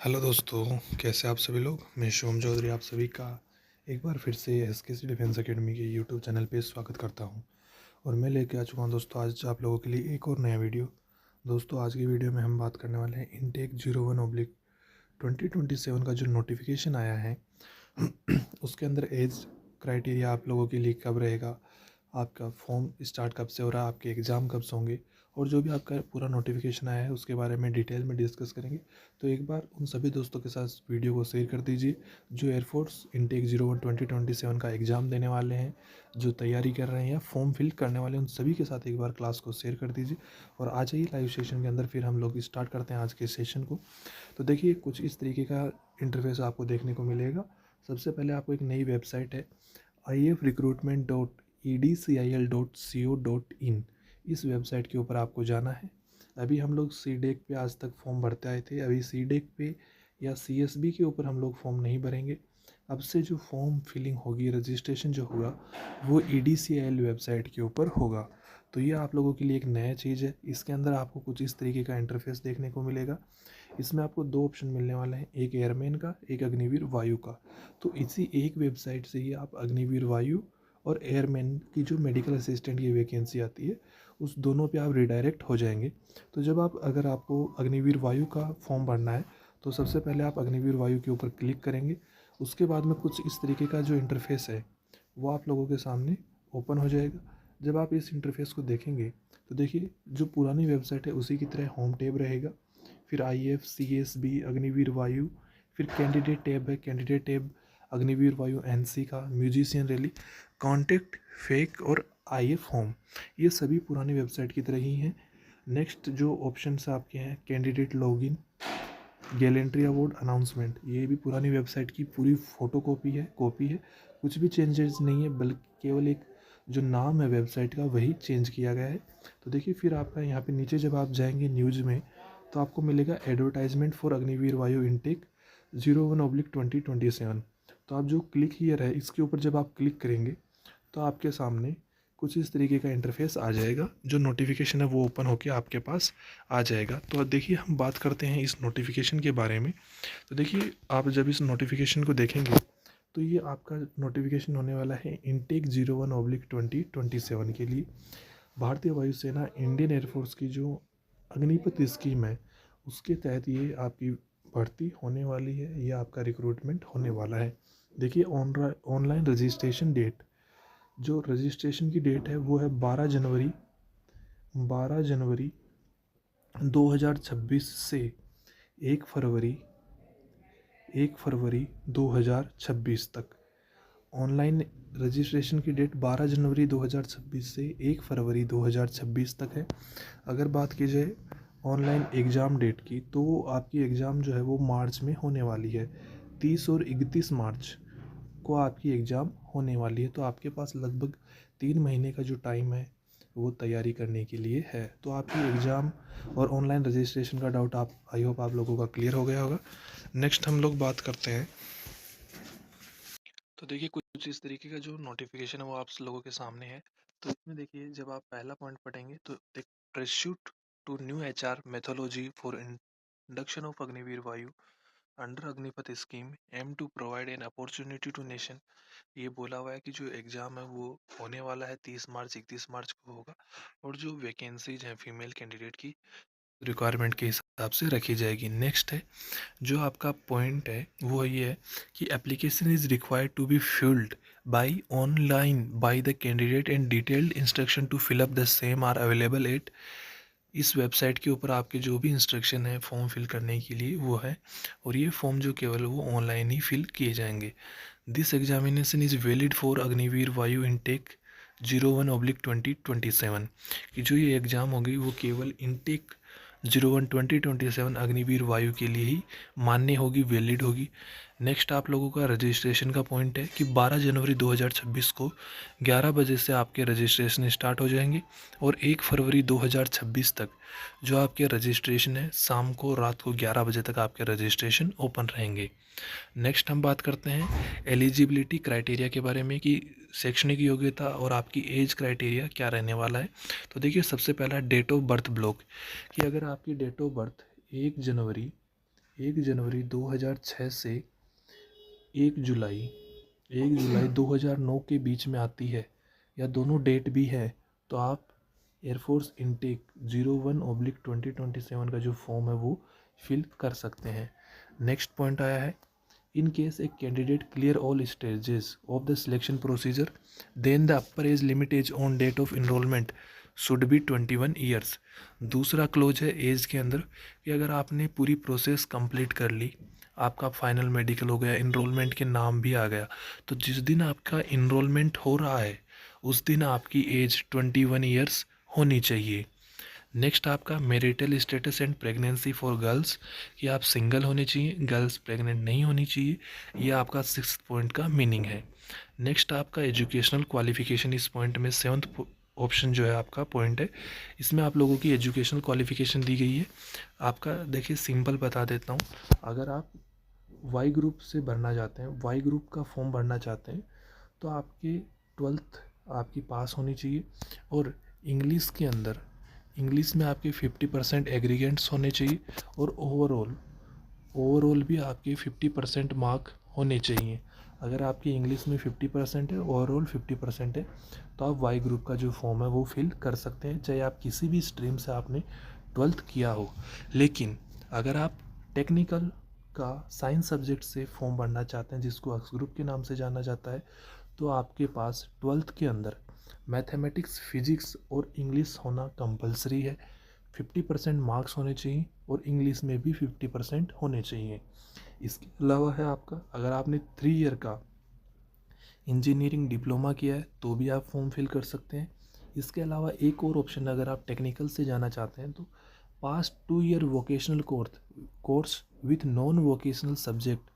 Hello दोस्तों, कैसे आप सभी लोग। मैं शिवम चौधरी आप सभी का एक बार फिर से एसकेसी डिफेंस एकेडमी के यूट्यूब चैनल पे स्वागत करता हूं। और मैं लेके आ चुका हूं दोस्तों आज आप लोगों के लिए एक और नया वीडियो। दोस्तों आज की वीडियो में हम बात करने वाले हैं इनटेक 01/2027 का जो नोटिफिकेशन आया है उसके अंदर एज क्राइटेरिया आप लोगों के लिए कब रहेगा, आपका फॉर्म स्टार्ट कब से हो रहा है, आपके एग्ज़ाम कब से होंगे, और जो भी आपका पूरा नोटिफिकेशन आया है उसके बारे में डिटेल में डिस्कस करेंगे। तो एक बार उन सभी दोस्तों के साथ वीडियो को शेयर कर दीजिए जो एयरफोर्स इनटेक 01/2027 का एग्ज़ाम देने वाले हैं, जो तैयारी कर रहे हैं या फॉर्म फिल करने वाले हैं, उन सभी के साथ एक बार क्लास को शेयर कर दीजिए। और आ जाइए लाइव सेशन के अंदर, फिर हम लोग स्टार्ट करते हैं आज के सेशन को। तो देखिए कुछ इस तरीके का इंटरफेस आपको देखने को मिलेगा। सबसे पहले आपको एक नई वेबसाइट है ifrecruitment.edcil.co.in, इस वेबसाइट के ऊपर आपको जाना है। अभी हम लोग सी डेक पे आज तक फॉर्म भरते आए थे, अभी सी डेक पे या CSB के ऊपर हम लोग फॉर्म नहीं भरेंगे। अब से जो फॉर्म फिलिंग होगी, रजिस्ट्रेशन जो होगा वो EDCIL वेबसाइट के ऊपर होगा। तो ये आप लोगों के लिए एक नया चीज़ है। इसके अंदर आपको कुछ इस तरीके का इंटरफेस देखने को मिलेगा। इसमें आपको दो ऑप्शन मिलने वाले हैं, एक एयरमैन का, एक अग्निवीर वायु का। तो इसी एक वेबसाइट से ही आप अग्निवीर वायु और एयरमैन की जो मेडिकल असिस्टेंट की वैकेंसी आती है उस दोनों पे आप रिडायरेक्ट हो जाएंगे। तो जब अगर आपको अग्निवीर वायु का फॉर्म भरना है तो सबसे पहले आप अग्निवीर वायु के ऊपर क्लिक करेंगे। उसके बाद में कुछ इस तरीके का जो इंटरफेस है वो आप लोगों के सामने ओपन हो जाएगा। जब आप इस इंटरफेस को देखेंगे तो देखिए जो पुरानी वेबसाइट है उसी की तरह होम टैब रहेगा, फिर IF CSB अग्निवीर वायु, फिर कैंडिडेट टैब है, कैंडिडेट टैब अग्निवीर वायु NC का, म्यूजिशियन रैली, कॉन्टैक्ट, फेक और IF होम, ये सभी पुरानी वेबसाइट की तरह ही हैं। नेक्स्ट जो ऑप्शंस आपके हैं, candidate login, gallantry award announcement, ये भी पुरानी वेबसाइट की पूरी फ़ोटो कॉपी है। कुछ भी चेंजेस नहीं है, बल्कि केवल एक जो नाम है वेबसाइट का वही चेंज किया गया है। तो देखिए फिर आपका यहाँ पे नीचे जब आप जाएंगे न्यूज़ में तो आपको मिलेगा एडवर्टाइजमेंट फॉर अग्निवीर वायु इनटेक 01/2027। तो आप जो क्लिक हियर है इसके ऊपर जब आप क्लिक करेंगे तो आपके सामने कुछ इस तरीके का इंटरफेस आ जाएगा। जो नोटिफिकेशन है वो ओपन होकर आपके पास आ जाएगा। तो देखिए हम बात करते हैं इस नोटिफिकेशन के बारे में। तो देखिए आप जब इस नोटिफिकेशन को देखेंगे तो ये आपका नोटिफिकेशन होने वाला है इनटेक 01/2027 के लिए। भारतीय वायुसेना इंडियन एयरफोर्स की जो अग्निपथ स्कीम है उसके तहत ये आपकी भर्ती होने वाली है, ये आपका रिक्रूटमेंट होने वाला है। देखिए ऑनलाइन रजिस्ट्रेशन डेट, जो रजिस्ट्रेशन की डेट है वो है 12 जनवरी 2026 से 1 फरवरी 2026 तक। ऑनलाइन रजिस्ट्रेशन की डेट 12 जनवरी 2026 से 1 फरवरी 2026 तक है। अगर बात की जाए ऑनलाइन एग्ज़ाम डेट की तो आपकी एग्ज़ाम जो है वो मार्च में होने वाली है। 30 और 31 मार्च को आपकी एग्ज़ाम होने वाली है। तो आपके पास लगभग 3 महीने का जो टाइम है वो तैयारी करने के लिए है। तो आपकी एग्ज़ाम और ऑनलाइन रजिस्ट्रेशन का डाउट आई होप आप लोगों का क्लियर हो गया होगा। नेक्स्ट हम लोग बात करते हैं। तो देखिए कुछ इस तरीके का जो नोटिफिकेशन है वो आप लोगों के सामने है। तो इसमें देखिए जब आप पहला पॉइंट पढ़ेंगे तो एक pursuit to new HR methodology for induction of Agniveer Vayu under Agnipath scheme aim to provide an opportunity to nation. ये बोला हुआ है कि जो एग्ज़ाम है वो होने वाला है 30 मार्च 31 मार्च को होगा, और जो वैकेंसीज हैं फीमेल कैंडिडेट की रिक्वायरमेंट के हिसाब से रखी जाएगी। नेक्स्ट है जो आपका पॉइंट है वो ये है कि application is required to be filled by online by the candidate and detailed instruction to fill up the same are available at. इस वेबसाइट के ऊपर आपके जो भी इंस्ट्रक्शन है फॉर्म फिल करने के लिए वो है, और ये फॉर्म जो केवल वो ऑनलाइन ही फिल किए जाएंगे। This examination is valid for Agniveer वायु इनटेक 01/2027 कि जो ये एग्ज़ाम होगी वो केवल इनटेक 01/2027 अग्निवीर वायु के लिए ही मान्य होगी, वैलिड होगी। नेक्स्ट आप लोगों का रजिस्ट्रेशन का पॉइंट है कि 12 जनवरी 2026 को 11 बजे से आपके रजिस्ट्रेशन स्टार्ट हो जाएंगे, और 1 फरवरी 2026 तक जो आपके रजिस्ट्रेशन है शाम को रात को 11 बजे तक आपके रजिस्ट्रेशन ओपन रहेंगे। नेक्स्ट हम बात करते हैं एलिजिबिलिटी क्राइटेरिया के बारे में कि शैक्षणिक योग्यता और आपकी एज क्राइटेरिया क्या रहने वाला है। तो देखिए सबसे पहला डेट ऑफ बर्थ ब्लॉक, कि अगर आपकी डेट ऑफ बर्थ 1 जनवरी 1 जनवरी 2006 से 1 जुलाई 1 जुलाई 2009 के बीच में आती है या दोनों डेट भी है, तो आप एयरफोर्स इनटेक 01/2027 का जो फॉर्म है वो फिल कर सकते हैं। नेक्स्ट पॉइंट आया है, in case a candidate clear all stages of the selection procedure then the upper age limit age on date of enrolment should be 21 years. दूसरा क्लोज है एज के अंदर कि अगर आपने पूरी प्रोसेस कंप्लीट कर ली, आपका फाइनल मेडिकल हो गया, इनरोलमेंट के नाम भी आ गया, तो जिस दिन आपका इनरोलमेंट हो रहा है उस दिन आपकी एज 21 ईयर्स होनी चाहिए। नेक्स्ट आपका marital status and pregnancy for girls कि आप सिंगल होने चाहिए, गर्ल्स प्रेग्नेंट नहीं होनी चाहिए, यह आपका 6th पॉइंट का मीनिंग है। नेक्स्ट आपका एजुकेशनल क्वालिफिकेशन, इस पॉइंट में 7th ऑप्शन जो है आपका पॉइंट है, इसमें आप लोगों की एजुकेशनल क्वालिफिकेशन दी गई है। आपका देखिए सिंपल बता देता हूँ, अगर आप वाई ग्रुप से भरना चाहते हैं, वाई ग्रुप का फॉर्म भरना चाहते हैं, तो आपकी 12th आपकी पास होनी चाहिए और इंग्लिश के अंदर, इंग्लिश में आपके 50% एग्रीगेंट्स होने चाहिए और ओवरऑल भी आपके 50% मार्क होने चाहिए। अगर आपकी इंग्लिश में 50% है, ओवरऑल 50% है, तो आप वाई ग्रुप का जो फॉर्म है वो फिल कर सकते हैं, चाहे आप किसी भी स्ट्रीम से आपने 12th किया हो। लेकिन अगर आप टेक्निकल का साइंस सब्जेक्ट से फॉर्म भरना चाहते हैं, जिसको एक्स ग्रुप के नाम से जाना जाता है, तो आपके पास 12th के अंदर मैथमेटिक्स, फिजिक्स और इंग्लिश होना कंपलसरी है। 50% मार्क्स होने चाहिए और इंग्लिश में भी 50% होने चाहिए। इसके अलावा है आपका, अगर आपने 3 ईयर का इंजीनियरिंग डिप्लोमा किया है तो भी आप फॉर्म फिल कर सकते हैं। इसके अलावा एक और ऑप्शन, अगर आप टेक्निकल से जाना चाहते हैं तो pass 2 year vocational course with non vocational subject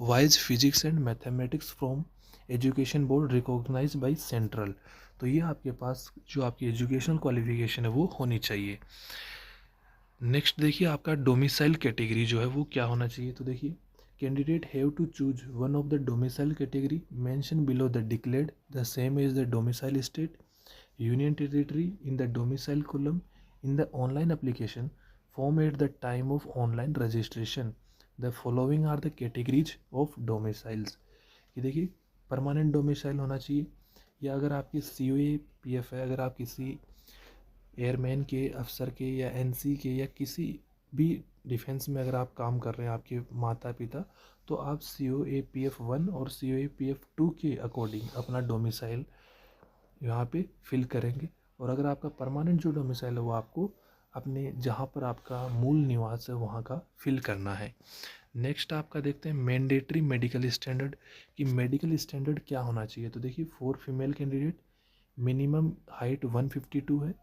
wise physics and mathematics from education board recognise by central, तो ये आपके पास जो आपकी एजुकेशनल क्वालिफिकेशन है वो होनी चाहिए। नेक्स्ट देखिए आपका डोमिसाइल कैटेगरी जो है वो क्या होना चाहिए, तो देखिए candidate have to choose one of the domicile category mention below the declared the same as the domicile state union territory in the domicile column in the online application form at the time of online registration. The following are the categories of domiciles, कि देखिए permanent domicile होना चाहिए, या अगर आपकी COAPF है, अगर आप किसी एयरमैन के, अफसर के या NC के या किसी भी डिफेंस में अगर आप काम कर रहे हैं, आपके माता पिता, तो आप COAPF 1 और COAPF 2 के अकॉर्डिंग अपना डोमिसाइल यहाँ पे फिल करेंगे। और अगर आपका परमानेंट जो डोमिसाइल है वो आपको अपने जहाँ पर आपका मूल निवास है वहाँ का फिल करना है। नेक्स्ट आपका देखते हैं मैंडेटरी मेडिकल स्टैंडर्ड, कि मेडिकल स्टैंडर्ड क्या होना चाहिए, तो देखिए for female candidate minimum height 152 है,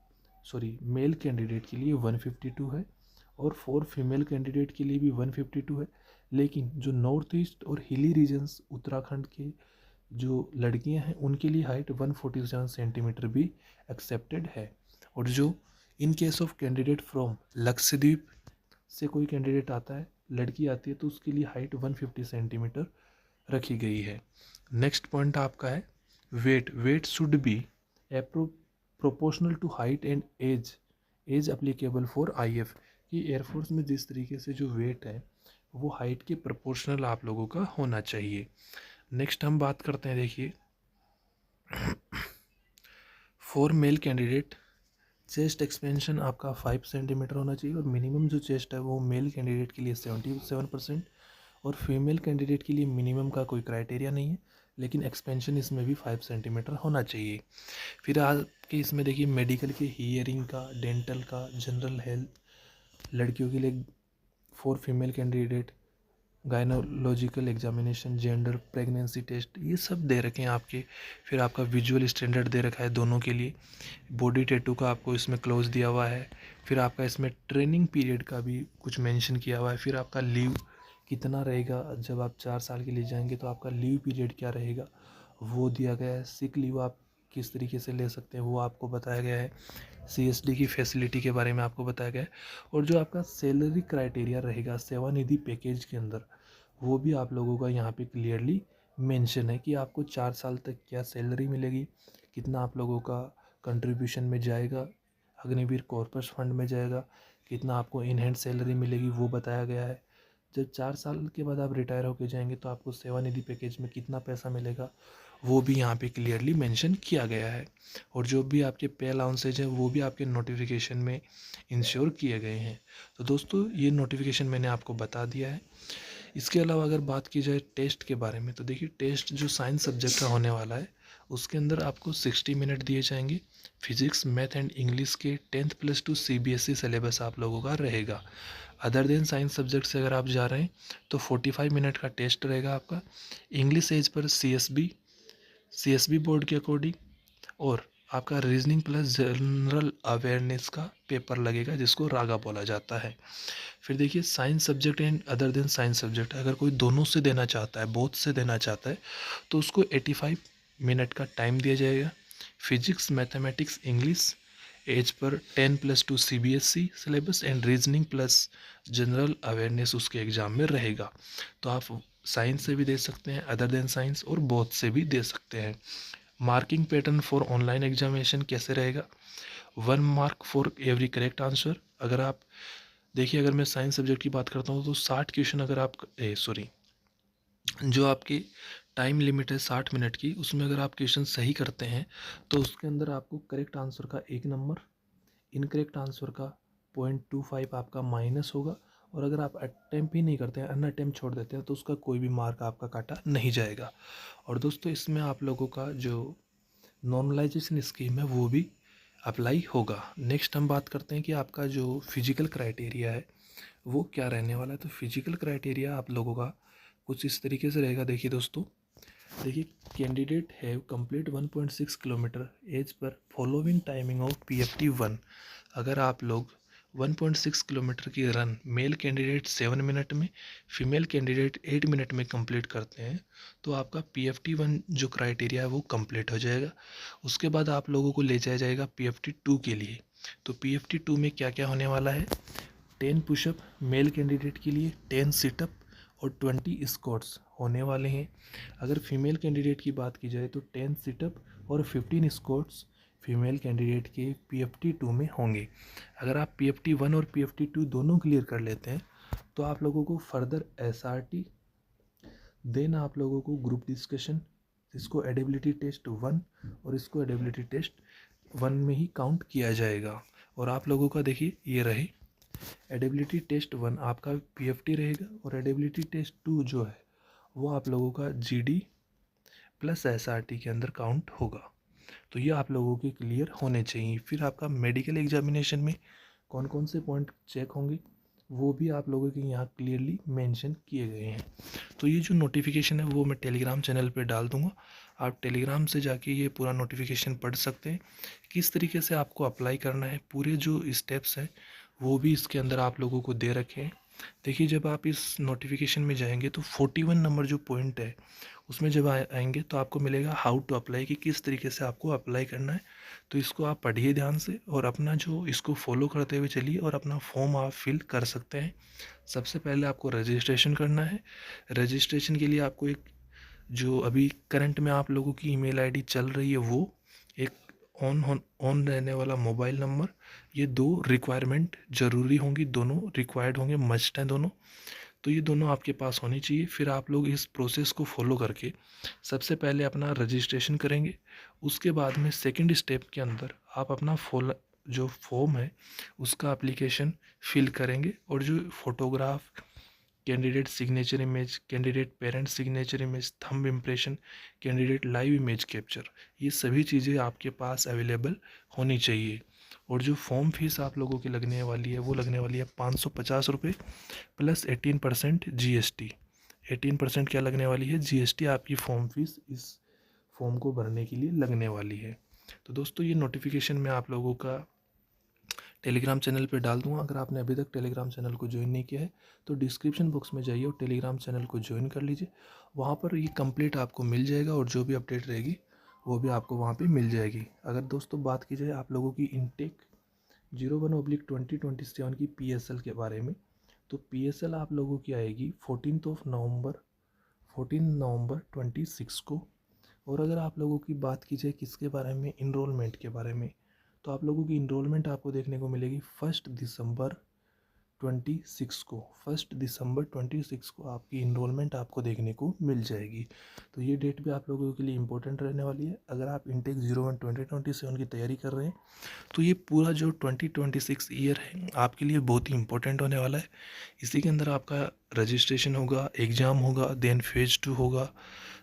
सॉरी मेल कैंडिडेट के लिए 152 है और फॉर फीमेल कैंडिडेट के लिए भी 152 है। लेकिन जो नॉर्थ ईस्ट और हिली रीजन्स उत्तराखंड के जो लड़कियां हैं उनके लिए हाइट 147 सेंटीमीटर भी एक्सेप्टेड है। और जो in case of candidate from Lakshadweep से कोई कैंडिडेट आता है, लड़की आती है, तो उसके लिए हाइट 150 सेंटीमीटर रखी गई है। नेक्स्ट पॉइंट आपका है weight should be proportional to height and age applicable for IF, कि एयरफोर्स में जिस तरीके से जो वेट है वो हाइट के प्रोपोर्शनल आप लोगों का होना चाहिए। नेक्स्ट हम बात करते हैं, देखिए for male candidate chest expansion आपका 5 सेंटीमीटर होना चाहिए और मिनिमम जो चेस्ट है वो मेल कैंडिडेट के लिए 77% और फीमेल कैंडिडेट के लिए मिनिमम का कोई क्राइटेरिया नहीं है, लेकिन एक्सपेंशन इसमें भी 5 सेंटीमीटर होना चाहिए। फिर आपके इसमें देखिए मेडिकल के हियरिंग का, डेंटल का, जनरल हेल्थ, लड़कियों के लिए for female candidate gynaecological examination, gender, pregnancy test, ये सब दे रखे हैं आपके। फिर आपका विजुअल स्टैंडर्ड दे रखा है दोनों के लिए, बॉडी टैटू का आपको इसमें क्लोज दिया हुआ है। फिर आपका इसमें ट्रेनिंग पीरियड का भी कुछ मेंशन किया हुआ है। फिर आपका लीव कितना रहेगा, जब आप 4 साल के लिए जाएंगे तो आपका लीव पीरियड क्या रहेगा वो दिया गया है। सिक लीव आप किस तरीके से ले सकते हैं वो आपको बताया गया है। CSD की फैसिलिटी के बारे में आपको बताया गया है। और जो आपका सैलरी क्राइटेरिया रहेगा सेवानिधि पैकेज के अंदर, वो भी आप लोगों का यहाँ पे क्लियरली मेंशन है कि आपको 4 साल तक क्या सैलरी मिलेगी, कितना आप लोगों का कंट्रीब्यूशन में जाएगा, अग्निवीर कॉर्पस फंड में जाएगा, कितना आपको इन हैंड सैलरी मिलेगी वो बताया गया है। जब 4 साल के बाद आप रिटायर होके जाएंगे तो आपको सेवानिधि पैकेज में कितना पैसा मिलेगा वो भी यहाँ पे क्लियरली मेंशन किया गया है। और जो भी आपके पे अलाउंसेज हैं वो भी आपके नोटिफिकेशन में इंश्योर किए गए हैं। तो दोस्तों ये नोटिफिकेशन मैंने आपको बता दिया है। इसके अलावा अगर बात की जाए टेस्ट के बारे में, तो देखिए टेस्ट जो साइंस सब्जेक्ट का होने वाला है उसके अंदर आपको 60 मिनट दिए जाएंगे। फिजिक्स, मैथ एंड इंग्लिश के 10th+2 CBSE सिलेबस आप लोगों का रहेगा। अदर देन साइंस सब्जेक्ट से अगर आप जा रहे हैं तो 45 मिनट का टेस्ट रहेगा आपका। English as per CSB board के अकॉर्डिंग, और आपका रीजनिंग प्लस जनरल अवेयरनेस का पेपर लगेगा जिसको रागा बोला जाता है। फिर देखिए science subject and other than science subject अगर कोई दोनों से देना चाहता है, बोथ से देना चाहता है, तो उसको 85 मिनट का टाइम दिया जाएगा। Physics, mathematics, English as per 10+2 CBSE syllabus and reasoning plus general awareness उसके एग्ज़ाम में रहेगा। तो आप साइंस से भी दे सकते हैं, अदर देन साइंस, और बोथ से भी दे सकते हैं। Marking pattern for online examination कैसे रहेगा? 1 mark for every correct answer. अगर आप देखिए, अगर मैं साइंस सब्जेक्ट की बात करता हूँ तो 60 क्वेश्चन अगर आप जो आपकी टाइम लिमिट है 60 मिनट की, उसमें अगर आप क्वेश्चन सही करते हैं तो उसके अंदर आपको करेक्ट आंसर का 1 नंबर, इनकरेक्ट आंसर का 0.25 आपका माइनस होगा। और अगर आप अटैम्प्ट ही नहीं करते हैं, अन अटैम्प्ट छोड़ देते हैं, तो उसका कोई भी मार्क आपका काटा नहीं जाएगा। और दोस्तों इसमें आप लोगों का जो नॉर्मलाइजेशन स्कीम है वो भी अप्लाई होगा। नेक्स्ट हम बात करते हैं कि आपका जो फिजिकल क्राइटेरिया है वो क्या रहने वाला है। तो फिजिकल क्राइटेरिया आप लोगों का कुछ इस तरीके से रहेगा। देखिए दोस्तों, देखिए candidate have complete 1.6 kilometre as per following timing of PFT1। अगर आप लोग 1.6 किलोमीटर की रन मेल कैंडिडेट 7 मिनट में, फीमेल कैंडिडेट 8 मिनट में कंप्लीट करते हैं तो आपका PFT1 जो क्राइटेरिया है वो कंप्लीट हो जाएगा। उसके बाद आप लोगों को ले जाया जाएगा PFT2 के लिए। तो PFT2 में क्या क्या होने वाला है? 10 पुशअप मेल कैंडिडेट के लिए, 10 सिटअप और 20 स्क्वाट्स होने वाले हैं। अगर फीमेल कैंडिडेट की बात की जाए तो 10 सिटअप और 15 स्क्वाट्स फीमेल कैंडिडेट के PFT2 में होंगे। अगर आप PFT1 और PFT2 दोनों क्लियर कर लेते हैं तो आप लोगों को फर्दर SRT, देन आप लोगों को ग्रुप डिस्कशन, इसको एडेबिलिटी टेस्ट 1 और इसको एडेबिलिटी टेस्ट 1 में ही काउंट किया जाएगा। और आप लोगों का देखिए ये रहे, एडेबिलिटी टेस्ट 1 आपका PFT रहेगा और एडेबिलिटी टेस्ट 2 जो है वो आप लोगों का GD प्लस SRT के अंदर काउंट होगा। तो ये आप लोगों के क्लियर होने चाहिए। फिर आपका मेडिकल एग्जामिनेशन में कौन कौन से पॉइंट चेक होंगे वो भी आप लोगों के यहाँ क्लियरली मेंशन किए गए हैं। तो ये जो नोटिफिकेशन है वो मैं टेलीग्राम चैनल पे डाल दूँगा, आप टेलीग्राम से जाके ये पूरा नोटिफिकेशन पढ़ सकते हैं। किस तरीके से आपको अप्लाई करना है, पूरे जो स्टेप्स हैं वो भी इसके अंदर आप लोगों को दे रखे हैं। देखिए जब आप इस नोटिफिकेशन में जाएंगे तो 41 नंबर जो पॉइंट है उसमें जब आएंगे तो आपको मिलेगा हाउ टू अप्लाई, कि किस तरीके से आपको अप्लाई करना है। तो इसको आप पढ़िए ध्यान से और अपना जो इसको फॉलो करते हुए चलिए और अपना फॉर्म आप फिल कर सकते हैं। सबसे पहले आपको रजिस्ट्रेशन करना है। रजिस्ट्रेशन के लिए आपको एक जो अभी करंट में आप लोगों की ईमेल आईडी चल रही है वो, एक ऑन रहने वाला मोबाइल नंबर, ये 2 रिक्वायरमेंट ज़रूरी होंगी, दोनों रिक्वायर्ड होंगे, मस्ट हैं दोनों। तो ये दोनों आपके पास होनी चाहिए। फिर आप लोग इस प्रोसेस को फॉलो करके सबसे पहले अपना रजिस्ट्रेशन करेंगे। उसके बाद में सेकंड स्टेप के अंदर आप अपना जो फॉर्म है उसका एप्लीकेशन फिल करेंगे और जो photograph, candidate signature image, candidate parent signature image, thumb impression, candidate live image capture, ये सभी चीज़ें आपके पास अवेलेबल होनी चाहिए। और जो फॉर्म फीस आप लोगों की लगने वाली है वो लगने वाली है 550 रुपये प्लस 18% GST। 18% क्या लगने वाली है? GST आपकी फॉर्म फीस इस फॉर्म को भरने के लिए लगने वाली है। तो दोस्तों ये नोटिफिकेशन मैं आप लोगों का टेलीग्राम चैनल पे डाल दूँगा। अगर आपने अभी तक टेलीग्राम चैनल को ज्वाइन नहीं किया है तो डिस्क्रिप्शन बॉक्स में जाइए और टेलीग्राम चैनल को ज्वाइन कर लीजिए। वहाँ पर ये कंप्लीट आपको मिल जाएगा और जो भी अपडेट रहेगी वो भी आपको वहाँ पे मिल जाएगी। अगर दोस्तों बात की जाए आप लोगों की इनटेक 01/2027 की PSL के बारे में, तो PSL आप लोगों की आएगी 14 नवंबर 26 को। और अगर आप लोगों की बात की जाए किसके बारे में, इनरोलमेंट के बारे में, तो आप लोगों की इनरोलमेंट आपको देखने को मिलेगी 1 दिसंबर 2026 को 1 दिसंबर 2026 को आपकी इनरोलमेंट आपको देखने को मिल जाएगी। तो ये डेट भी आप लोगों के लिए इम्पोर्टेंट रहने वाली है। अगर आप इंटेक 01 2027 की तैयारी कर रहे हैं तो ये पूरा जो 2026 ईयर है आपके लिए बहुत ही इम्पोर्टेंट होने वाला है। इसी के अंदर आपका रजिस्ट्रेशन होगा, एग्ज़ाम होगा, देन फेज़ 2 होगा,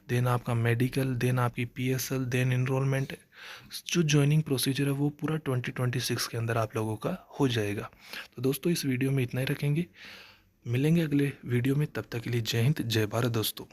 देन आपका मेडिकल, देन आपकी PSL, देन इनरोलमेंट। जो जॉइनिंग प्रोसीजर है वो पूरा 2026 के अंदर आप लोगों का हो जाएगा। तो दोस्तों इस वीडियो में इतना ही रखेंगे, मिलेंगे अगले वीडियो में, तब तक के लिए जय हिंद, जय भारत दोस्तों।